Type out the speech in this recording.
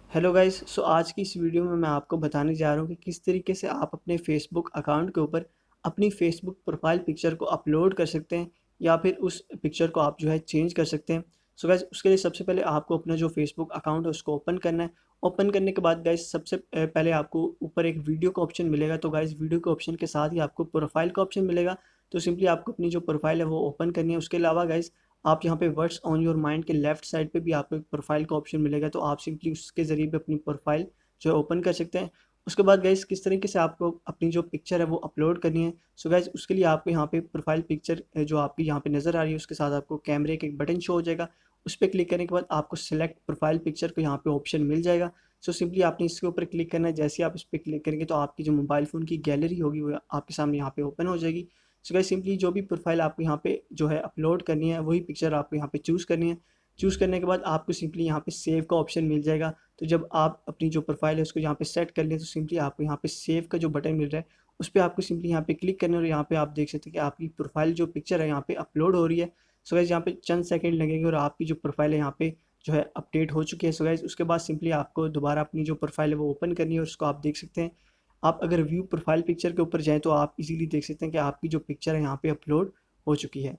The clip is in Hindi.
Hello guys. सो आज की इस वीडियो में मैं आपको बताने जा रहा हूँ कि किस तरीके से आप अपने फेसबुक अकाउंट के ऊपर अपनी फेसबुक प्रोफाइल पिक्चर को अपलोड कर सकते हैं या फिर उस पिक्चर को आप जो है चेंज कर सकते हैं। सो गाइस, उसके लिए सबसे पहले आपको अपना जो फेसबुक अकाउंट है उसको ओपन करना है। ओपन करने के बाद गाइस सबसे पहले आपको ऊपर एक वीडियो का ऑप्शन मिलेगा। तो गाइस वीडियो के ऑप्शन के साथ ही आपको प्रोफाइल का ऑप्शन मिलेगा। तो सिंपली आपको अपनी जो प्रोफाइल है वो ओपन करनी है। उसके अलावा गाइस आप यहाँ पे व्हाट्स ऑन योर माइंड के लेफ्ट साइड पे भी आपको एक प्रोफाइल का ऑप्शन मिलेगा। तो आप सिंपली उसके ज़रिए भी अपनी प्रोफाइल जो है ओपन कर सकते हैं। उसके बाद गाइस किस तरीके से आपको अपनी जो पिक्चर है वो अपलोड करनी है। सो गाइस उसके लिए आपको यहाँ पे प्रोफाइल पिक्चर जो आपकी यहाँ पे नज़र आ रही है उसके साथ आपको कैमरे का एक बटन शो हो जाएगा। उस पर क्लिक करने के बाद आपको सेलेक्ट प्रोफाइल पिक्चर को यहाँ पे ऑप्शन मिल जाएगा। सो सिंपली आपने इसके ऊपर क्लिक करना है। जैसे ही आप इस पर क्लिक करेंगे तो आपकी जो मोबाइल फ़ोन की गैलरी होगी वो आपके सामने यहाँ पे ओपन हो जाएगी। सो गाइस सिंपली जो भी प्रोफाइल आपको यहाँ पे जो है अपलोड करनी है वही पिक्चर आपको यहाँ पे चूज़ करनी है। चूज़ करने के बाद आपको सिंपली यहाँ पे सेव का ऑप्शन मिल जाएगा। तो जब आप अपनी जो प्रोफाइल है उसको यहाँ पे सेट कर लें तो सिंपली आपको यहाँ पे सेव का जो बटन मिल रहा है उस पर आपको सिंपली यहाँ पे क्लिक करना है और यहाँ पे आप देख सकते हैं कि आपकी प्रोफाइल जो पिक्चर है यहाँ पे अपलोड हो रही है। सो गाइस यहाँ पे चंद सेकंड लगेंगे और आपकी जो प्रोफाइल है यहाँ पे जो है अपडेट हो चुकी है। सो गाइस उसके बाद सिंपली आपको दोबारा अपनी जो प्रोफाइल है वो ओपन करनी है और उसको आप देख सकते हैं। आप अगर व्यू प्रोफाइल पिक्चर के ऊपर जाएँ तो आप इज़ीली देख सकते हैं कि आपकी जो पिक्चर है यहाँ पे अपलोड हो चुकी है।